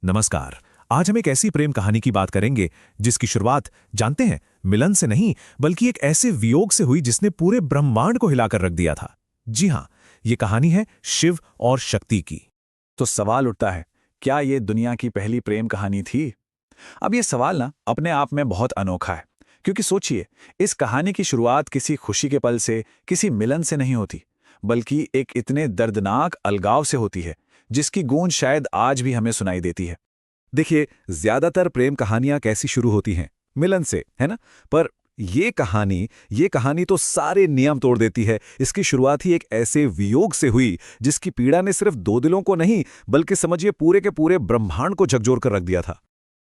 नमस्कार। आज हम एक ऐसी प्रेम कहानी की बात करेंगे जिसकी शुरुआत जानते हैं मिलन से नहीं बल्कि एक ऐसे वियोग से हुई जिसने पूरे ब्रह्मांड को हिलाकर रख दिया था। जी हाँ, ये कहानी है शिव और शक्ति की। तो सवाल उठता है, क्या ये दुनिया की पहली प्रेम कहानी थी? अब ये सवाल ना अपने आप में बहुत अनोखा है, क्योंकि सोचिए, इस कहानी की शुरुआत किसी खुशी के पल से, किसी मिलन से नहीं होती, बल्कि एक इतने दर्दनाक अलगाव से होती है, जिसकी गूंज शायद आज भी हमें सुनाई देती है। देखिए, ज्यादातर प्रेम कहानियां कैसी शुरू होती हैं? मिलन से, है ना? पर ये कहानी तो सारे नियम तोड़ देती है। इसकी शुरुआत ही एक ऐसे वियोग से हुई जिसकी पीड़ा ने सिर्फ दो दिलों को नहीं बल्कि समझिए पूरे के पूरे ब्रह्मांड को झकझोर कर रख दिया था।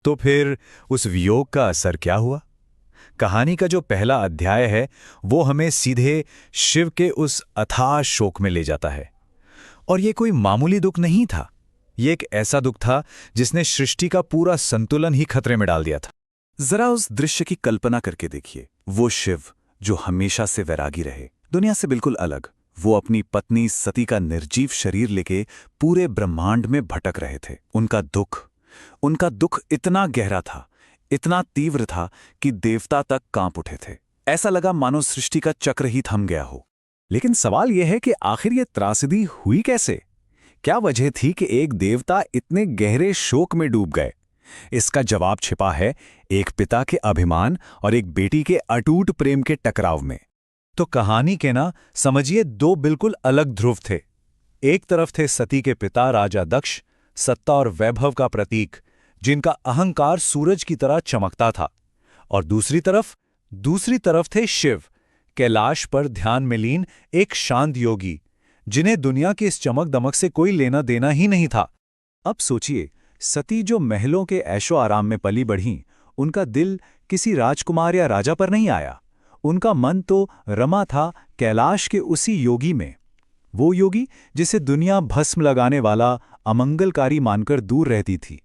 तो फिर उस वियोग का असर क्या हुआ? कहानी का जो पहला अध्याय है वो हमें सीधे शिव के उस अथाह शोक में ले जाता है। और ये कोई मामूली दुख नहीं था, ये एक ऐसा दुख था जिसने सृष्टि का पूरा संतुलन ही खतरे में डाल दिया था। जरा उस दृश्य की कल्पना करके देखिए। वो शिव जो हमेशा से वैरागी रहे, दुनिया से बिल्कुल अलग, वो अपनी पत्नी सती का निर्जीव शरीर लेके पूरे ब्रह्मांड में भटक रहे थे। उनका दुख इतना गहरा था, इतना तीव्र था कि देवता तक कांप उठे थे। ऐसा लगा मानो सृष्टि का चक्र ही थम गया हो। लेकिन सवाल यह है कि आखिर ये त्रासदी हुई कैसे? क्या वजह थी कि एक देवता इतने गहरे शोक में डूब गए? इसका जवाब छिपा है एक पिता के अभिमान और एक बेटी के अटूट प्रेम के टकराव में। तो कहानी के ना समझिए दो बिल्कुल अलग ध्रुव थे। एक तरफ थे सती के पिता राजा दक्ष, सत्ता और वैभव का प्रतीक, जिनका अहंकार सूरज की तरह चमकता था। और दूसरी तरफ थे शिव, कैलाश पर ध्यान में लीन एक शांत योगी, जिन्हें दुनिया की इस चमक दमक से कोई लेना देना ही नहीं था। अब सोचिए, सती जो महलों के ऐशो आराम में पली बढ़ीं, उनका दिल किसी राजकुमार या राजा पर नहीं आया। उनका मन तो रमा था कैलाश के उसी योगी में। वो योगी जिसे दुनिया भस्म लगाने वाला, अमंगलकारी मानकर दूर रहती थी।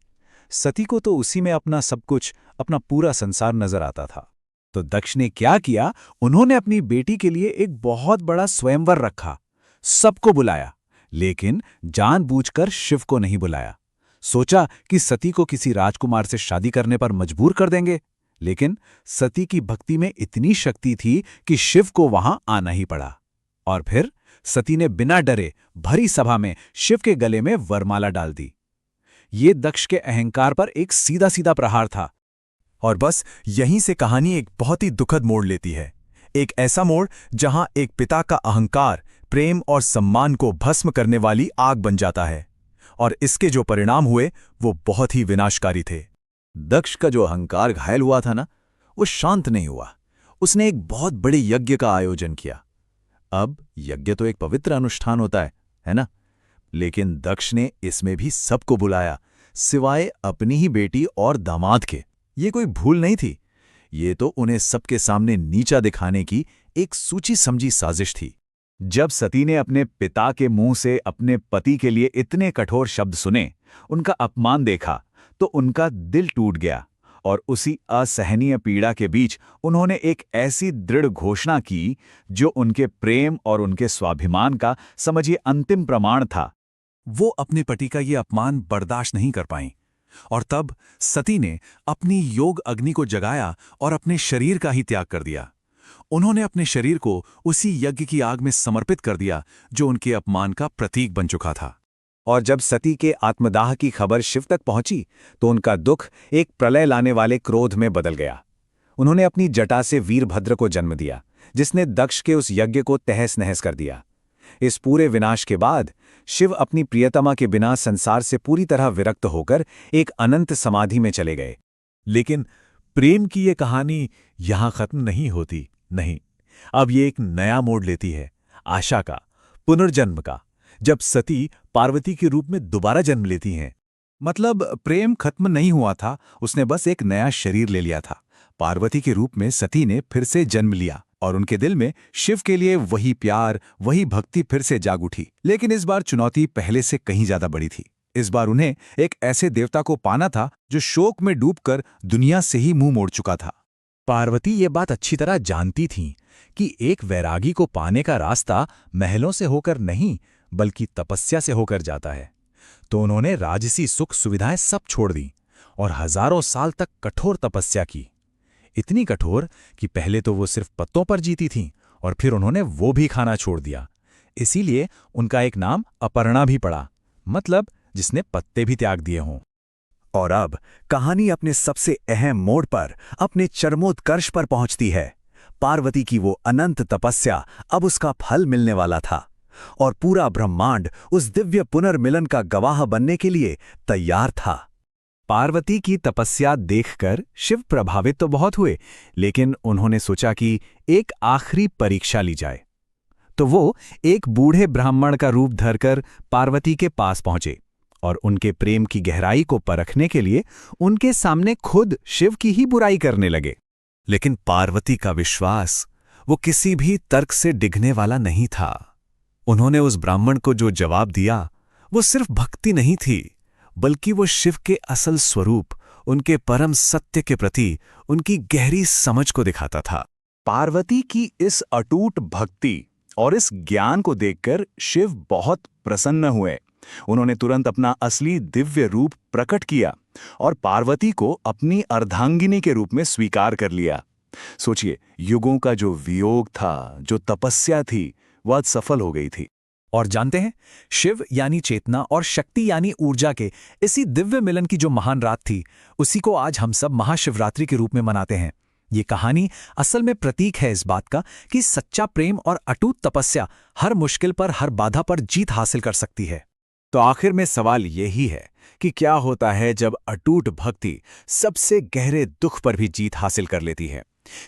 सती को तो उसी में अपना सब कुछ, अपना पूरा संसार नजर आता था। तो दक्ष ने क्या किया? उन्होंने अपनी बेटी के लिए एक बहुत बड़ा स्वयंवर रखा, सबको बुलाया, लेकिन जानबूझकर शिव को नहीं बुलाया। सोचा कि सती को किसी राजकुमार से शादी करने पर मजबूर कर देंगे, लेकिन सती की भक्ति में इतनी शक्ति थी कि शिव को वहां आना ही पड़ा। और फिर सती ने बिना डरे भरी सभा में शिव के गले में वरमाला डाल दी। ये दक्ष के अहंकार पर एक सीधा सीधा प्रहार था। और बस यहीं से कहानी एक बहुत ही दुखद मोड़ लेती है। एक ऐसा मोड़ जहां एक पिता का अहंकार प्रेम और सम्मान को भस्म करने वाली आग बन जाता है, और इसके जो परिणाम हुए वो बहुत ही विनाशकारी थे। दक्ष का जो अहंकार घायल हुआ था ना, वो शांत नहीं हुआ। उसने एक बहुत बड़े यज्ञ का आयोजन किया। अब यज्ञ तो एक पवित्र अनुष्ठान होता है ना? लेकिन दक्ष ने इसमें भी सबको बुलाया, सिवाय अपनी ही बेटी और दामाद के। ये कोई भूल नहीं थी, ये तो उन्हें सबके सामने नीचा दिखाने की एक सूची समझी साजिश थी। जब सती ने अपने पिता के मुंह से अपने पति के लिए इतने कठोर शब्द सुने, उनका अपमान देखा, तो उनका दिल टूट गया। और उसी असहनीय पीड़ा के बीच उन्होंने एक ऐसी दृढ़ घोषणा की जो उनके प्रेम और उनके स्वाभिमान का समझिए अंतिम प्रमाण था। वो अपने पति का ये अपमान बर्दाश्त नहीं कर पाईं, और तब सती ने अपनी योग अग्नि को जगाया और अपने शरीर का ही त्याग कर दिया। उन्होंने अपने शरीर को उसी यज्ञ की आग में समर्पित कर दिया जो उनके अपमान का प्रतीक बन चुका था। और जब सती के आत्मदाह की खबर शिव तक पहुंची, तो उनका दुख एक प्रलय लाने वाले क्रोध में बदल गया। उन्होंने अपनी जटा से वीरभद्र को जन्म दिया, जिसने दक्ष के उस यज्ञ को तहस नहस कर दिया। इस पूरे विनाश के बाद शिव अपनी प्रियतमा के बिना संसार से पूरी तरह विरक्त होकर एक अनंत समाधि में चले गए। लेकिन प्रेम की ये कहानी यहां खत्म नहीं होती। नहीं, अब ये एक नया मोड़ लेती है, आशा का, पुनर्जन्म का, जब सती पार्वती के रूप में दोबारा जन्म लेती हैं। मतलब प्रेम खत्म नहीं हुआ था, उसने बस एक नया शरीर ले लिया था। पार्वती के रूप में सती ने फिर से जन्म लिया और उनके दिल में शिव के लिए वही प्यार, वही भक्ति फिर से जाग उठी। लेकिन इस बार चुनौती पहले से कहीं ज्यादा बड़ी थी। इस बार उन्हें एक ऐसे देवता को पाना था जो शोक में डूबकर दुनिया से ही मुंह मोड़ चुका था। पार्वती ये बात अच्छी तरह जानती थीं कि एक वैरागी को पाने का रास्ता महलों से होकर नहीं बल्कि तपस्या से होकर जाता है। तो उन्होंने राजसी सुख सुविधाएं सब छोड़ दी और हजारों साल तक कठोर तपस्या की। इतनी कठोर कि पहले तो वो सिर्फ पत्तों पर जीती थीं और फिर उन्होंने वो भी खाना छोड़ दिया। इसीलिए उनका एक नाम अपर्णा भी पड़ा, मतलब जिसने पत्ते भी त्याग दिए हों। और अब कहानी अपने सबसे अहम मोड़ पर, अपने चरमोत्कर्ष पर पहुंचती है। पार्वती की वो अनंत तपस्या, अब उसका फल मिलने वाला था और पूरा ब्रह्मांड उस दिव्य पुनर्मिलन का गवाह बनने के लिए तैयार था। पार्वती की तपस्या देखकर शिव प्रभावित तो बहुत हुए, लेकिन उन्होंने सोचा कि एक आखिरी परीक्षा ली जाए। तो वो एक बूढ़े ब्राह्मण का रूप धरकर पार्वती के पास पहुंचे और उनके प्रेम की गहराई को परखने के लिए उनके सामने खुद शिव की ही बुराई करने लगे। लेकिन पार्वती का विश्वास वो किसी भी तर्क से डिगने वाला नहीं था। उन्होंने उस ब्राह्मण को जो जवाब दिया वो सिर्फ भक्ति नहीं थी, बल्कि वो शिव के असल स्वरूप, उनके परम सत्य के प्रति उनकी गहरी समझ को दिखाता था। पार्वती की इस अटूट भक्ति और इस ज्ञान को देखकर शिव बहुत प्रसन्न हुए। उन्होंने तुरंत अपना असली दिव्य रूप प्रकट किया और पार्वती को अपनी अर्धांगिनी के रूप में स्वीकार कर लिया। सोचिए, युगों का जो वियोग था, जो तपस्या थी, वह आज सफल हो गई थी। और जानते हैं, शिव यानी चेतना और शक्ति यानी ऊर्जा के इसी दिव्य मिलन की जो महान रात थी, उसी को आज हम सब महाशिवरात्रि के रूप में मनाते हैं। ये कहानी असल में प्रतीक है इस बात का कि सच्चा प्रेम और अटूट तपस्या हर मुश्किल पर, हर बाधा पर जीत हासिल कर सकती है। तो आखिर में सवाल यही है कि क्या होता है जब अटूट भक्ति सबसे गहरे दुख पर भी जीत हासिल कर लेती है।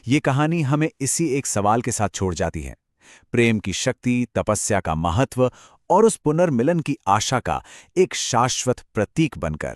ये कहानी हमें इसी एक सवाल के साथ छोड़ जाती है, प्रेम की शक्ति, तपस्या का महत्व और उस पुनर्मिलन की आशा का एक शाश्वत प्रतीक बनकर।